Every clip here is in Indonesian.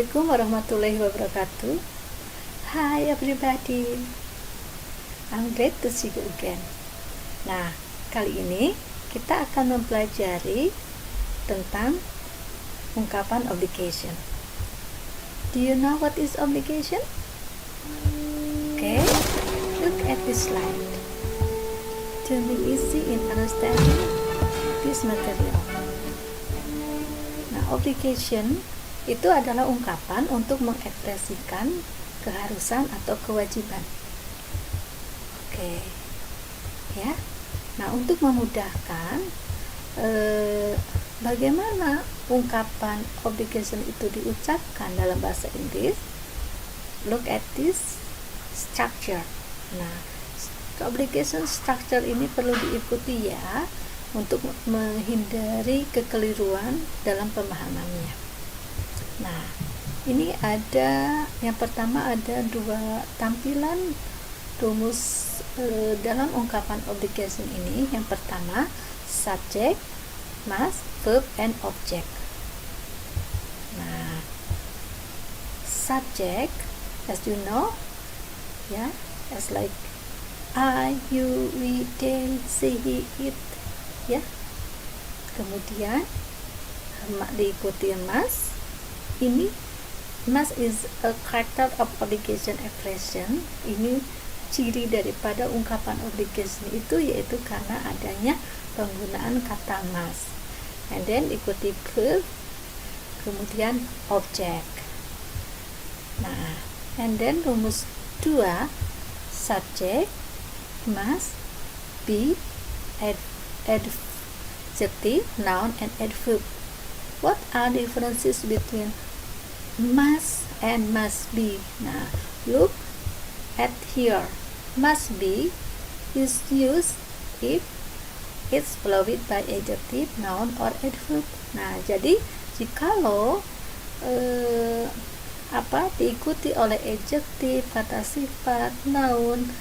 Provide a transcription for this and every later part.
Assalamualaikum warahmatullahi wabarakatuh. Hi everybody, I'm glad to see you again. Nah, kali ini kita akan mempelajari tentang ungkapan obligation. Do you know what is obligation? Okay, look at this slide to make easy in understanding this material. Nah, obligation itu adalah ungkapan untuk mengekspresikan keharusan atau kewajiban. Oke, ya. Nah, untuk memudahkan bagaimana ungkapan obligation itu diucapkan dalam bahasa Inggris, look at this structure. Nah, obligation structure ini perlu diikuti ya, untuk menghindari kekeliruan dalam pemahamannya. Nah, ini ada yang pertama, ada dua tampilan rumus dalam ungkapan obligation ini. Yang pertama, subject, must, verb, and object. Nah, subject, as you know, ya, as like I, you, we, they, she, he, it, ya. Kemudian diikuti must. Ini must is a character of obligation expression. Ini ciri daripada ungkapan obligation itu, yaitu karena adanya penggunaan kata must. And then ikuti verb, kemudian object. Nah, and then rumus 2, subject must be adjective, noun, and adverb. What are the differences between must and must be? Nah, look at here. Must be is used if it's followed by adjective, noun, or adverb. Nah, jadi jikalau diikuti oleh adjektif, kata sifat, noun,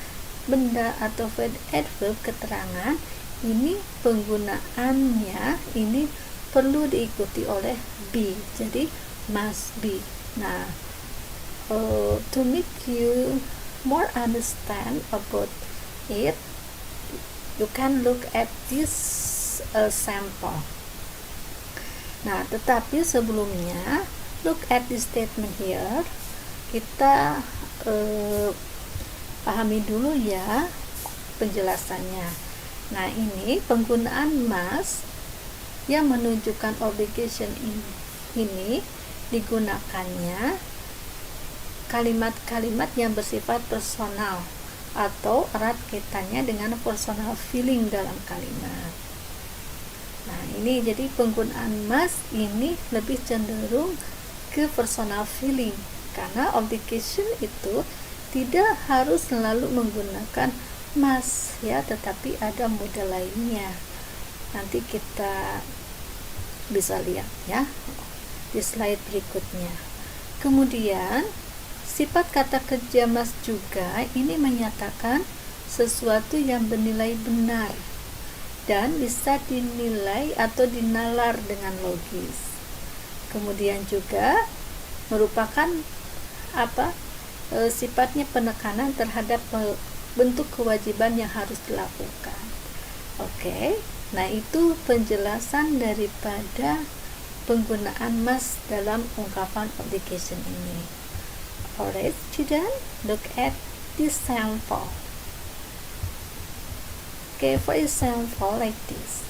benda, atau adverb, keterangan, ini penggunaannya ini perlu diikuti oleh be. Jadi must be. Nah, to make you more understand about it, you can look at this sample. Nah, tetapi sebelumnya, look at this statement here. Kita pahami dulu ya penjelasannya. Nah, ini penggunaan must yang menunjukkan obligation ini digunakannya kalimat-kalimat yang bersifat personal atau erat kaitannya dengan personal feeling dalam kalimat. Nah, ini jadi penggunaan must ini lebih cenderung ke personal feeling, karena obligation itu tidak harus selalu menggunakan must ya, tetapi ada model lainnya. Nanti kita bisa lihat ya di slide berikutnya. Kemudian sifat kata kerja must juga ini menyatakan sesuatu yang bernilai benar dan bisa dinilai atau dinalar dengan logis. Kemudian juga merupakan sifatnya penekanan terhadap bentuk kewajiban yang harus dilakukan. Oke. Nah, itu penjelasan daripada penggunaan must dalam ungkapan obligation ini. Alright, student, look at this sample. Okay, for example, like this.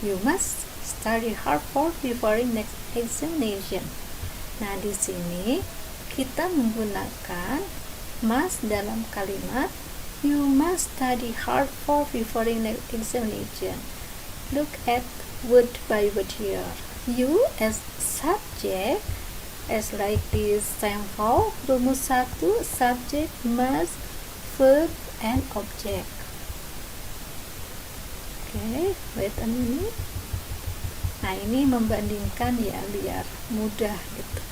You must study hard for before next examination. Nah, di sini kita menggunakan must dalam kalimat you must study hard for before next examination. Look at word by word here. You as subject, as like this sample, rumus 1, subject, must, verb, and object. Okay, wait a minute. Nah, ini membandingkan ya, biar mudah gitu.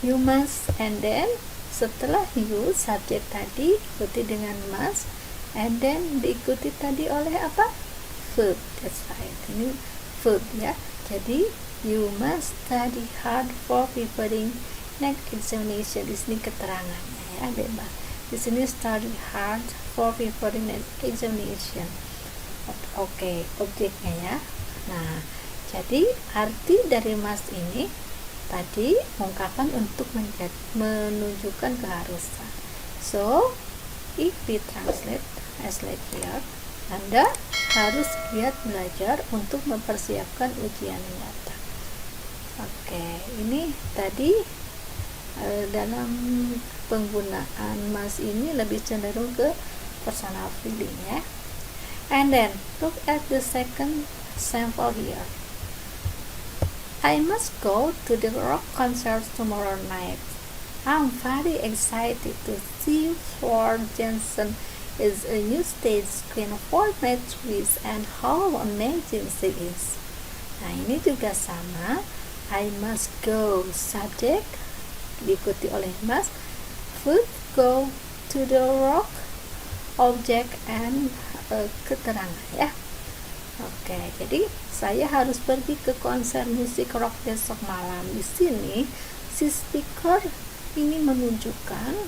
You must, and then setelah you, subject tadi ikuti dengan must, and then diikuti tadi oleh apa? Verb. That's right. Ini verb ya. Jadi You must study hard for preparing next examination. Di sini keterangannya ya, bebas. Di sini study hard for preparing next examination. Oke, objeknya ya. Nah, jadi arti dari must ini tadi ungkapan untuk menunjukkan keharusan. So, if we translate as like here, Anda harus giat belajar untuk mempersiapkan ujian mendatang. Oke, ini tadi dalam penggunaan must ini lebih cenderung ke personal feeling ya. And then look at the second sample here. I must go to the rock concert tomorrow night. I'm very excited to see Ford Jensen is a new stage queen for Matrix and how amazing she is. Nah, ini juga sama. I must go, subject diikuti oleh must, verb go to the rock, object and keterangan ya. Oke, jadi saya harus pergi ke konser musik rock besok malam. Di sini si speaker ini menunjukkan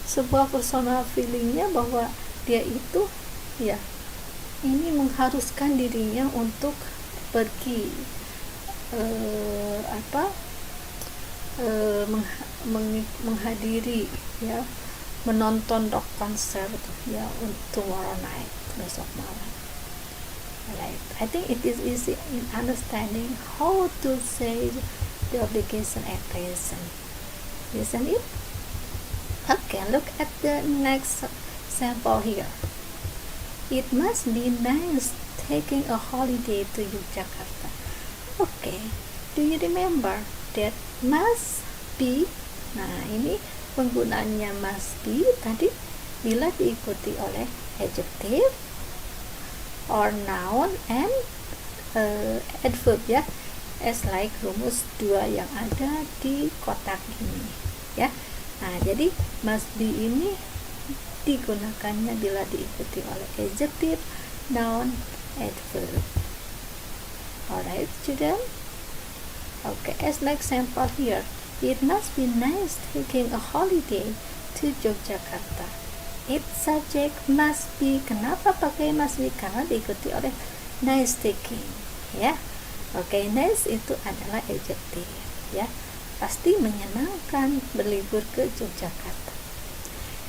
sebuah personal feelingnya bahwa dia itu ya ini mengharuskan dirinya untuk pergi menghadiri ya, menonton rock konser ya untuk tomorrow night, besok malam. Right. I think it is easy in understanding how to say the obligation at present, isn't it? Okay, look at the next sample here. It must be nice taking a holiday to Yogyakarta. Okay, do you remember that must be? Nah, ini penggunaannya must be tadi bila diikuti oleh adjective or noun and adverb ya, as like rumus 2 yang ada di kotak ini ya. Nah, jadi must be ini digunakannya bila diikuti oleh adjective, noun, adverb. Alright, student. Okay, as an example here, it must be nice taking a holiday to Yogyakarta. Its subject must be. Kenapa pakai must be? Karena diikuti oleh nice taking ya. Oke, nice itu adalah adjective ya. Pasti menyenangkan berlibur ke Yogyakarta.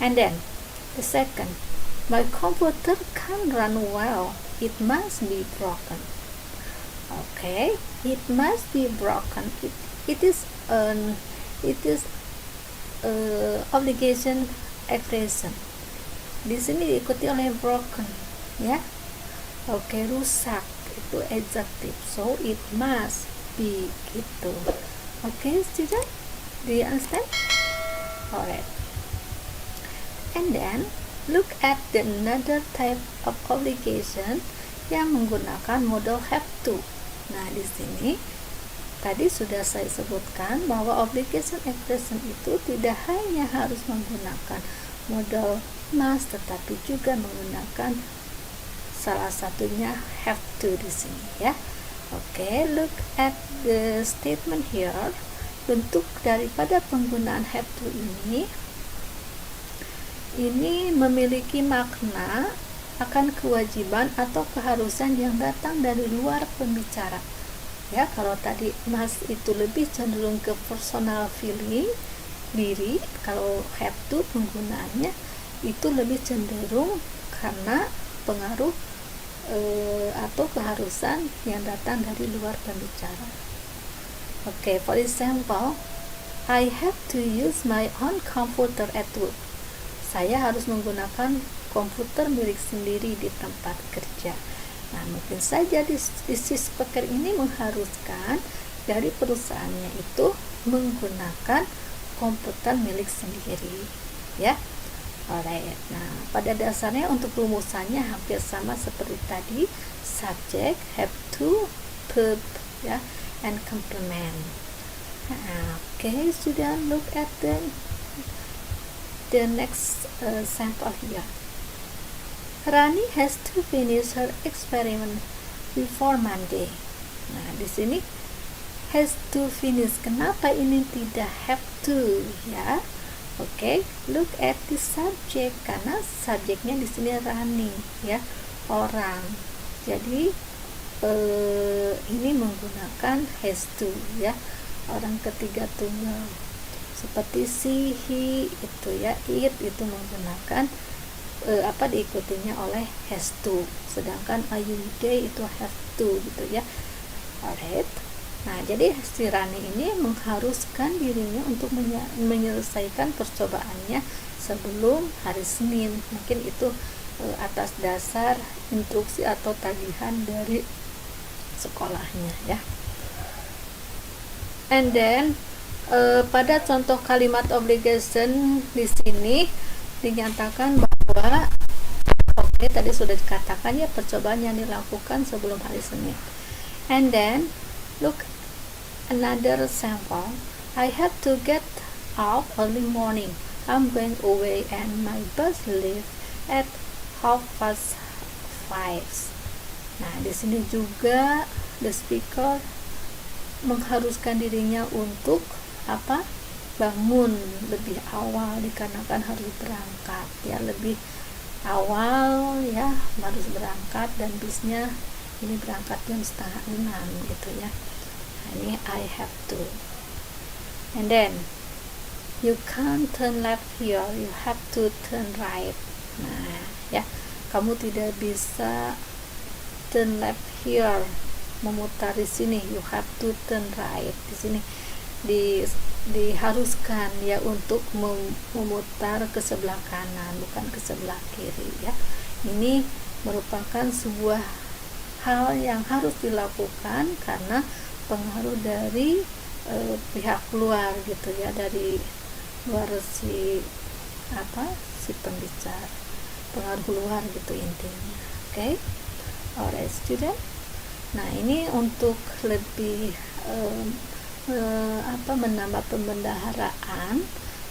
And then the second, my computer can't run well. It must be broken. Okay, it must be broken. It is obligation expression. Di sini diikuti oleh broken ya. Oke, rusak itu adjective. So it must be gitu. Okay, student, do you understand? Alright. And then look at the another type of obligation yang menggunakan modal have to. Nah, di sini tadi sudah saya sebutkan bahwa obligation expression itu tidak hanya harus menggunakan modal must, tetapi juga menggunakan salah satunya have to di sini ya. Oke, look at the statement here. Bentuk daripada penggunaan have to ini memiliki makna akan kewajiban atau keharusan yang datang dari luar pembicara. Ya, kalau tadi must itu lebih cenderung ke personal feeling diri, kalau have to penggunaannya itu lebih cenderung karena pengaruh atau keharusan yang datang dari luar pembicara. Okay, for example, I have to use my own computer at work. Saya harus menggunakan komputer milik sendiri di tempat kerja. Nah, mungkin saja di si speaker ini mengharuskan dari perusahaannya itu menggunakan komputer milik sendiri, ya. Alright. Nah, pada dasarnya untuk rumusannya hampir sama seperti tadi, subject, have to, verb, ya, and complement. Okay, student, look at the next sample here. Rani has to finish her experiment before Monday. Nah, di sini has to finish. Kenapa ini tidak have to ya? Oke, look at the subject, karena subjeknya di sini running ya, orang. Jadi ini menggunakan has to ya, orang ketiga tunggal. Seperti she, he itu ya, it itu menggunakan diikutinya oleh has to, sedangkan are you, they itu have to gitu ya. Alright. Nah, jadi si Rani ini mengharuskan dirinya untuk menyelesaikan percobaannya sebelum hari Senin. Mungkin itu atas dasar instruksi atau tagihan dari sekolahnya ya. And then pada contoh kalimat obligation di sini dinyatakan bahwa tadi sudah dikatakan ya, percobaan yang dilakukan sebelum hari Senin. And then look another sample. I have to get up early morning. I'm going away and my bus leaves at 5:30. Nah, di sini juga the speaker mengharuskan dirinya untuk bangun lebih awal dikarenakan harus berangkat ya, lebih awal ya, harus berangkat dan bisnya ini berangkat jam 5:30 gitu ya. Nah, ini I have to. And then you can't turn left here, you have to turn right. Nah ya, kamu tidak bisa turn left here, memutar di sini, you have to turn right. Di sini diharuskan ya untuk memutar ke sebelah kanan, bukan ke sebelah kiri ya. Ini merupakan sebuah hal yang harus dilakukan karena pengaruh dari pihak luar gitu ya, dari luar si pembicara, pengaruh luar gitu intinya. Oke. Alright student. Nah, ini untuk lebih menambah pembendaharaan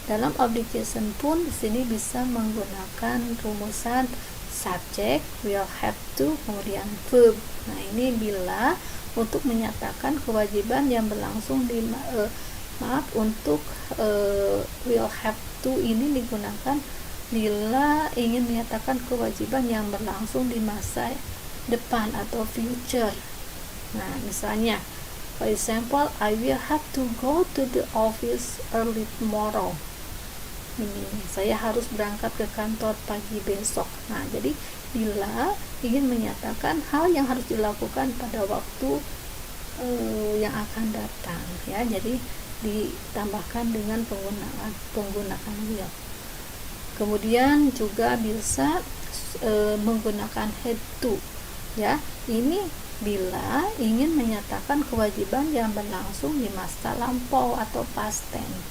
dalam obligation pun di sini bisa menggunakan rumusan subject, will have to, kemudian verb. Nah, ini bila untuk menyatakan kewajiban yang berlangsung di untuk will have to ini digunakan bila ingin menyatakan kewajiban yang berlangsung di masa depan atau future. Nah, misalnya for example, I will have to go to the office early tomorrow. Ini saya harus berangkat ke kantor pagi besok. Nah, jadi bila ingin menyatakan hal yang harus dilakukan pada waktu yang akan datang ya, jadi ditambahkan dengan penggunaan will. Kemudian juga bisa menggunakan had to ya. Ini bila ingin menyatakan kewajiban yang berlangsung di masa lampau atau past tense.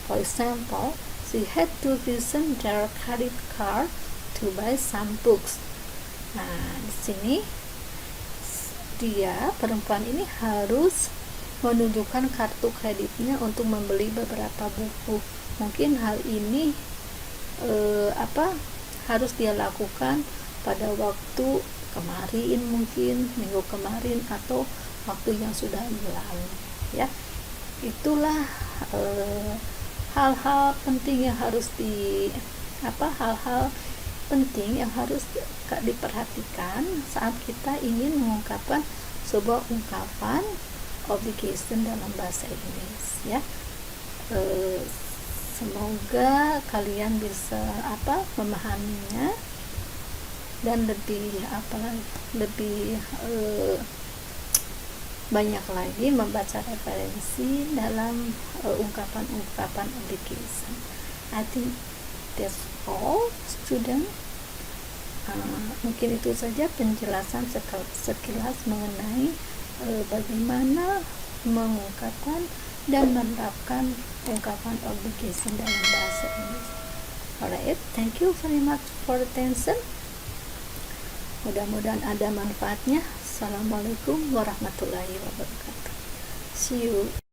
For example, she had to visit their credit card to buy some books. Nah, di sini perempuan ini harus menunjukkan kartu kreditnya untuk membeli beberapa buku. Mungkin hal ini harus dia lakukan pada waktu kemarin, mungkin minggu kemarin atau waktu yang sudah berlalu ya. Itulah hal-hal penting yang harus hal-hal penting yang harus diperhatikan saat kita ingin mengungkapkan sebuah ungkapan obligation dalam bahasa Inggris ya. Semoga kalian bisa memahaminya dan lebih banyak lagi membaca referensi dalam ungkapan-ungkapan obligation. I think that's all student. Mungkin itu saja penjelasan sekilas mengenai bagaimana mengungkapkan dan menerapkan ungkapan obligation dalam bahasa Inggris. Alright, thank you very much for attention. Mudah-mudahan ada manfaatnya. Assalamualaikum warahmatullahi wabarakatuh. See you.